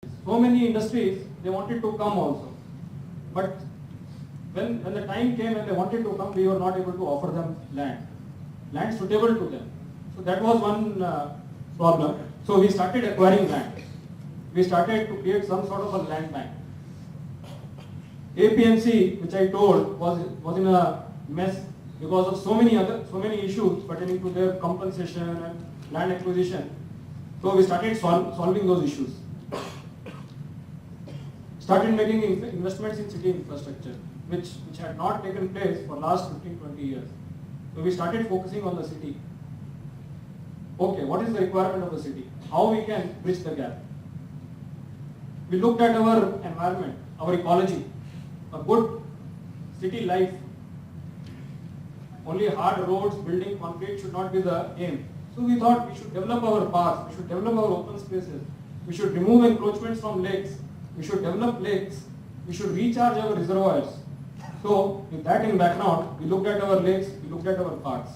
So many industries, they wanted to come also. But when the time came and they wanted to come, we were not able to offer them land suitable to them. So that was one problem. So we started acquiring land. We started to create some sort of a land bank. APMC, which I told, was in a mess because of so many issues pertaining to their compensation and land acquisition. So we started solving those issues. Started making investments in city infrastructure, which had not taken place for last 15-20 years. So we started focusing on the city. Okay, what is the requirement of the city? How we can bridge the gap? We looked at our environment, our ecology, a good city life. Only hard roads, building, concrete should not be the aim. So we thought we should develop our parks, we should develop our open spaces, we should remove encroachments from lakes, we should develop lakes, we should recharge our reservoirs. So with that in background, we looked at our lakes, we looked at our parks.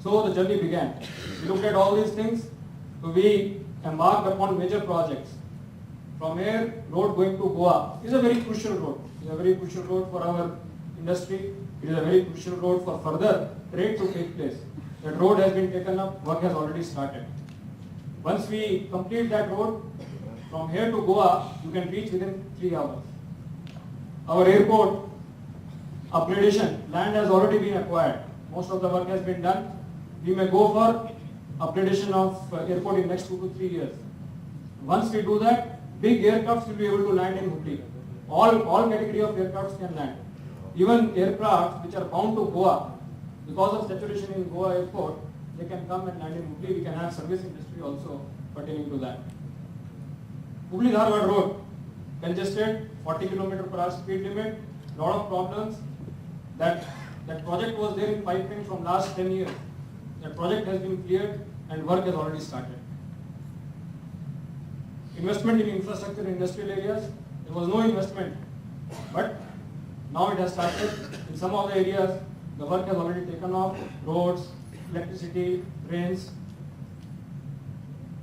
So the journey began. We looked at all these things, so we embarked upon major projects. From here, road going to Goa is a very crucial road. It is a very crucial road for our industry. It is a very crucial road for further trade to take place. That road has been taken up, work has already started. Once we complete that road, from here to Goa, you can reach within 3 hours. Our airport upgradation, land has already been acquired. Most of the work has been done. We may go for upgradation of airport in next 2 to 3 years. Once we do that, big aircrafts will be able to land in Hubli. All category of aircrafts can land. Even aircrafts which are bound to Goa, because of saturation in Goa airport, they can come and land in Hubli. We can have service industry also pertaining to that. Hubli-Dharwad road, congested, 40 km/h speed limit, lot of problems. That project was there in pipeline from last 10 years. That project has been cleared and work has already started. Investment in infrastructure in industrial areas, there was no investment, but now it has started. In some of the areas, the work has already taken off, roads, electricity, trains.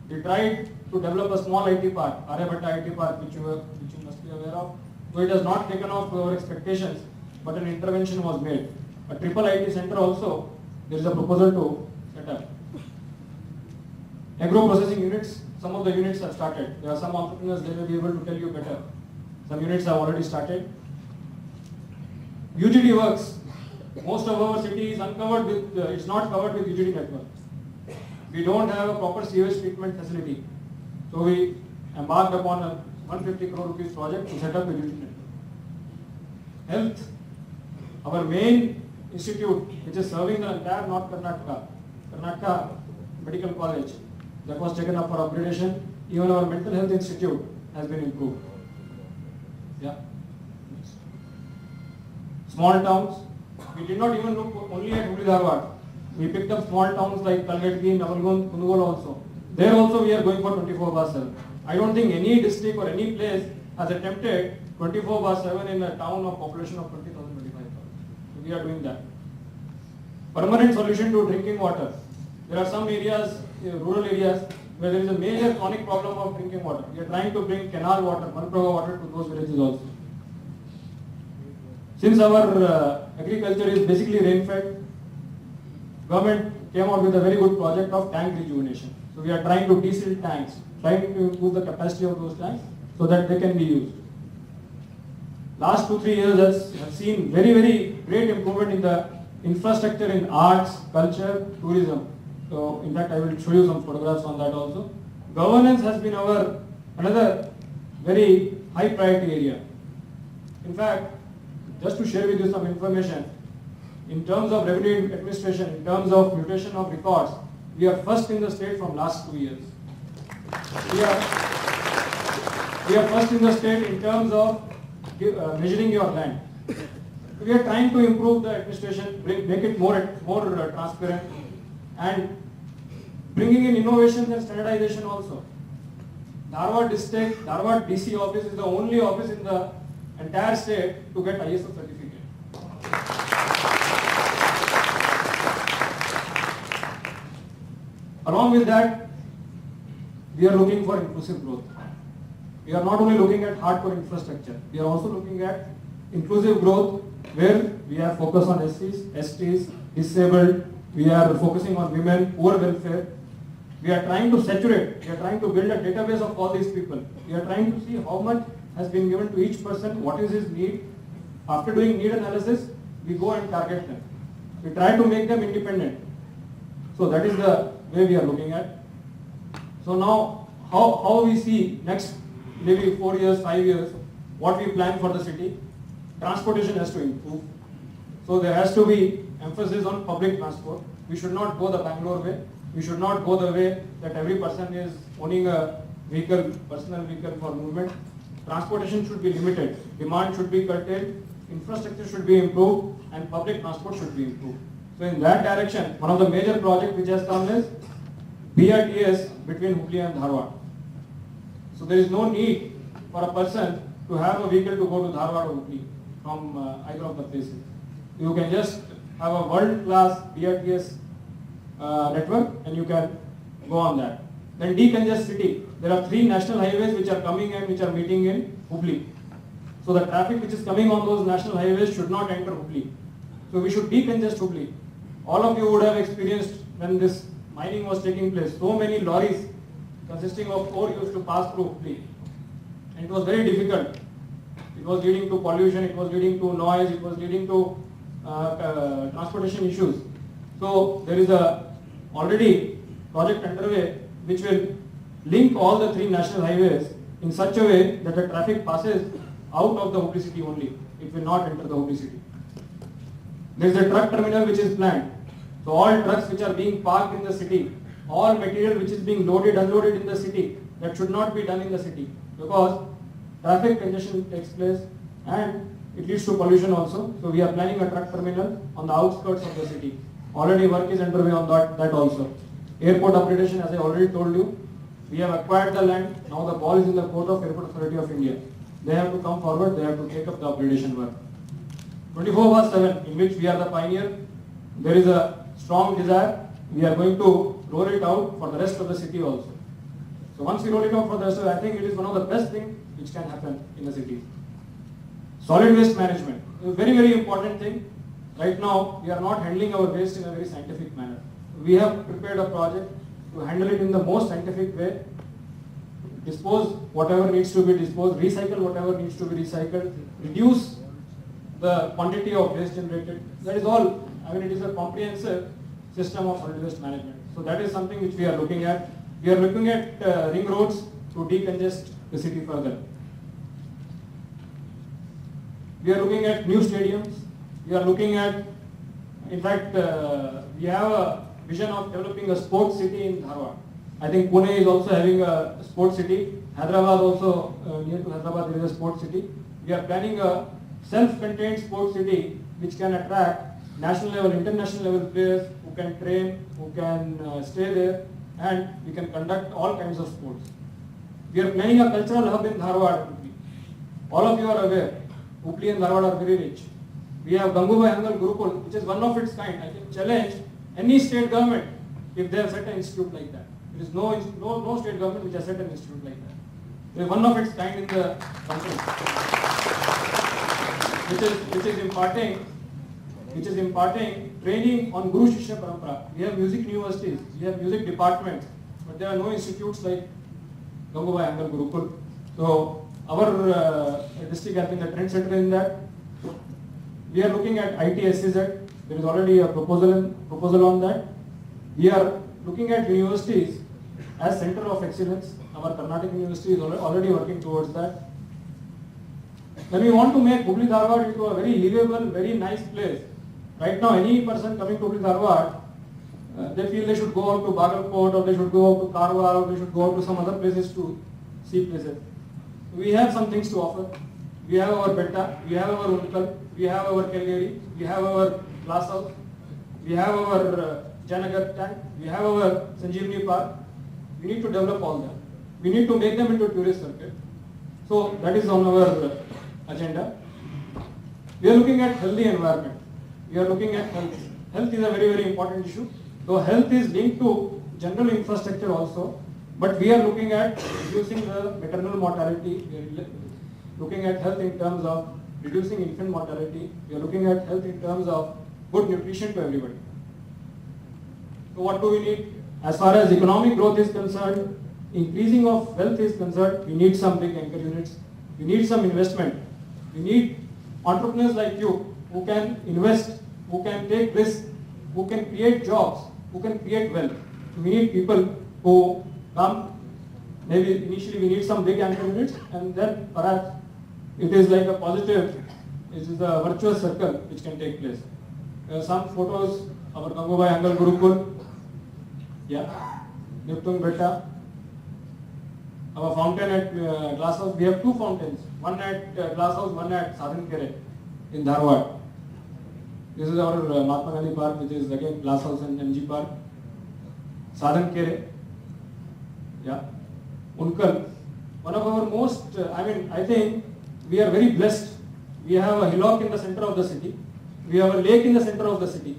We tried to develop a small IT park, Aryabhatta IT park, which you must be aware of. So it has not taken off to our expectations, but an intervention was made. A triple IT center also, there is a proposal to set up. Agro processing units, some of the units have started. There are some entrepreneurs, they may be able to tell you better. Some units have already started. UGD works. Most of our city is uncovered with, it's not covered with UGD network. We don't have a proper sewage treatment facility. So we embarked upon a 150 crore rupees project to set up a UGD network. Health. Our main institute, which is serving the entire North Karnataka Medical College, that was taken up for upgradation. Even our mental health institute has been improved. Yeah. Small towns. We did not even look only at Hubli-Dharwad. We picked up small towns like Kalgadgi, Navalgund, Kunugol also. There also we are going for 24/7. I don't think any district or any place has attempted 24/7 in a town of population of 20,000, 25,000. So we are doing that. Permanent solution to drinking water. There are some areas, rural areas, where there is a major chronic problem of drinking water. We are trying to bring canal water, Manprava water to those villages also. Since our agriculture is basically rain-fed, government came out with a very good project of tank rejuvenation. So we are trying to de-silt tanks, trying to improve the capacity of those tanks so that they can be used. Last 2-3 years have seen very, very great improvement in the infrastructure in arts, culture, tourism. So in fact, I will show you some photographs on that also. Governance has been our another very high priority area. In fact, just to share with you some information, in terms of revenue administration, in terms of mutation of records, we are first in the state from last 2 years. We are first in the state in terms of measuring your land. We are trying to improve the administration, make it more transparent, and bringing in innovations and standardization also. Dharwad district, Dharwad DC office is the only office in the entire state to get ISO certificate. Along with that, we are looking for inclusive growth. We are not only looking at hardcore infrastructure, we are also looking at inclusive growth where we are focused on SCs, STs, disabled, we are focusing on women, poor welfare. We are trying to saturate, we are trying to build a database of all these people. We are trying to see how much has been given to each person, what is his need. After doing need analysis, we go and target them. We try to make them independent. So that is the way we are looking at. So now, how we see next maybe 4 years, 5 years, what we plan for the city. Transportation has to improve. So there has to be emphasis on public transport. We should not go the Bangalore way. We should not go the way that every person is owning a vehicle, personal vehicle for movement. Transportation should be limited. Demand should be curtailed. Infrastructure should be improved and public transport should be improved. So in that direction, one of the major projects which has come is BRTS between Hubli and Dharwad. So there is no need for a person to have a vehicle to go to Dharwad or Hubli from either of the places. You can just have a world-class BRTS network and you can go on that. Then decongest city. There are 3 national highways which are coming and which are meeting in Hubli. So the traffic which is coming on those national highways should not enter Hubli. So we should decongest Hubli. All of you would have experienced when this mining was taking place. So many lorries consisting of ore used to pass through Hubli. And it was very difficult. It was leading to pollution, it was leading to noise, it was leading to transportation issues. So there is a already project underway which will link all the 3 national highways in such a way that the traffic passes out of the Hubli city only. It will not enter the Hubli city. There is a truck terminal which is planned. So all trucks which are being parked in the city, all material which is being loaded, unloaded in the city, that should not be done in the city because traffic congestion takes place and it leads to pollution also. So we are planning a truck terminal on the outskirts of the city. Already work is underway on that also. Airport upgradation, as I already told you, we have acquired the land. Now the ball is in the court of Airport Authority of India. They have to come forward, they have to take up the upgradation work. 24/7, in which we are the pioneer, there is a strong desire. We are going to roll it out for the rest of the city also. So once we roll it out for the rest of I think it is one of the best things which can happen in the city. Solid waste management, a very, very important thing. Right now, we are not handling our waste in a very scientific manner. We have prepared a project to handle it in the most scientific way, dispose whatever needs to be disposed, recycle whatever needs to be recycled, reduce the quantity of waste generated. That is all. I mean, it is a comprehensive system of solid waste management. So that is something which we are looking at. We are looking at ring roads to decongest the city further. We are looking at new stadiums. We are looking at, in fact, we have a vision of developing a sports city in Dharwad. I think Pune is also having a sports city. Hyderabad also, near to Hyderabad there is a sports city. We are planning a self-contained sports city which can attract national level, international level players who can train, who can stay there, and we can conduct all kinds of sports. We are planning a cultural hub in Dharwad. All of you are aware, Hubli and Dharwad are very rich. We have Gangubai Hangal Gurukul, which is one of its kind. I can challenge any state government if they have set an institute like that. There is no state government which has set an institute like that. There is one of its kind in the country, which is imparting training on Guru Shishya Parampara. We have music universities, we have music departments, but there are no institutes like Gangubai Hangal Gurukul. So our district has been the trendsetter in that. We are looking at ITSCZ. There is already a proposal on that. We are looking at universities as center of excellence. Our Karnataka University is already working towards that. Then we want to make Hubli Dharwad into a very livable, very nice place. Right now, any person coming to Hubli Dharwad, they feel they should go out to Bagalkot or they should go out to Karwar or they should go out to some other places to see places. We have some things to offer. We have our Betta, we have our Utkal, we have our Kalgeri, we have our Glass House, we have our Janagar Tank, we have our Sanjeevani Park. We need to develop all that. We need to make them into a tourist circuit. So that is on our agenda. We are looking at healthy environment. We are looking at health. Health is a very, very important issue. Though health is linked to general infrastructure also, But we are looking at reducing the maternal mortality. We are looking at health in terms of reducing infant mortality. We are looking at health in terms of good nutrition to everybody. So what do we need? As far as economic growth is concerned, increasing of wealth is concerned, we need some big anchor units. We need some investment. We need entrepreneurs like you who can invest, who can take risks, who can create jobs, who can create wealth. We need people who come, maybe initially we need some big anchor units, and then perhaps it is like a positive, it is a virtuous circle which can take place. There are some photos, our Gangubai Angal Gurukul, yeah, Niptung Betta, our fountain at Glass House, we have two fountains, one at Glass House, one at Sadhan Kere in Dharwad. This is our Mahatma Gandhi Park, which is again Glass House and MG Park. Sadhan Kere, yeah, Unkal, one of our most, I think we are very blessed. We have a hillock in the center of the city. We have a lake in the center of the city.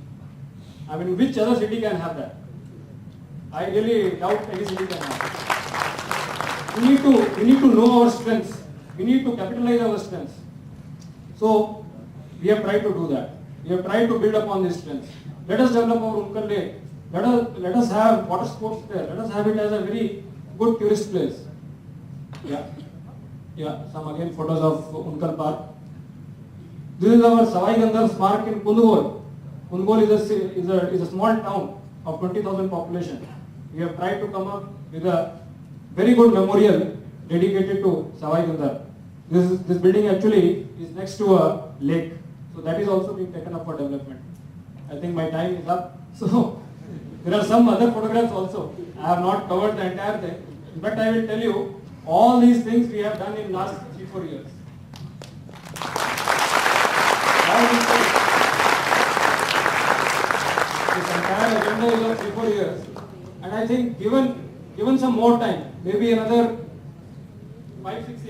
I mean, which other city can have that? I really doubt any city can have that. We need to know our strengths. We need to capitalize our strengths. So, we have tried to do that. We have tried to build upon these strengths. Let us develop our Unkal Lake. Let us have water sports there. Let us have it as a very good tourist place. Yeah, some again photos of Unkal Park. This is our Savai Gandharv Park in Kundgol. Kundgol is a small town of 20,000 population. We have tried to come up with a very good memorial dedicated to Savai Gandharv. This building actually is next to a lake. So that is also being taken up for development. I think my time is up. So there are some other photographs also. I have not covered the entire thing. But I will tell you, all these things we have done in last 3-4 years. This entire agenda is of 3-4 years. And I think given some more time, maybe another 5-6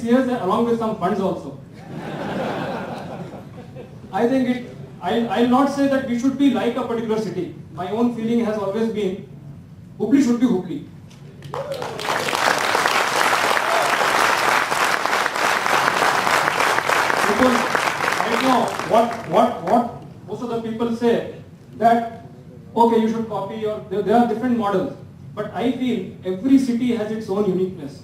years along with some funds also. I think I'll not say that we should be like a particular city. My own feeling has always been, Hubli should be Hubli. Because right now, what most of the people say that, okay, you should copy, or there are different models. But I feel every city has its own uniqueness.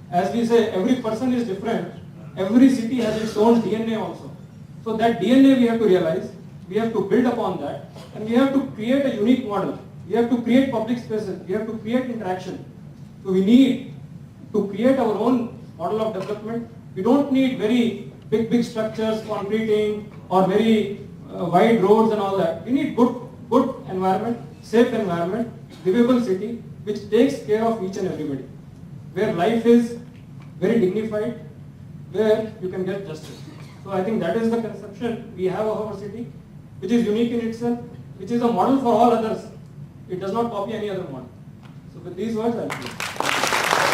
As we say, every person is different. Every city has its own DNA also. So that DNA we have to realize, we have to build upon that, and we have to create a unique model. We have to create public spaces. We have to create interaction. So we need to create our own model of development. We don't need very big structures, concreting, or very wide roads and all that. We need good environment, safe environment, livable city, which takes care of each and everybody, where life is very dignified, where you can get justice. So I think that is the conception we have of our city, which is unique in itself, which is a model for all others. It does not copy any other model. So with these words, I'll close.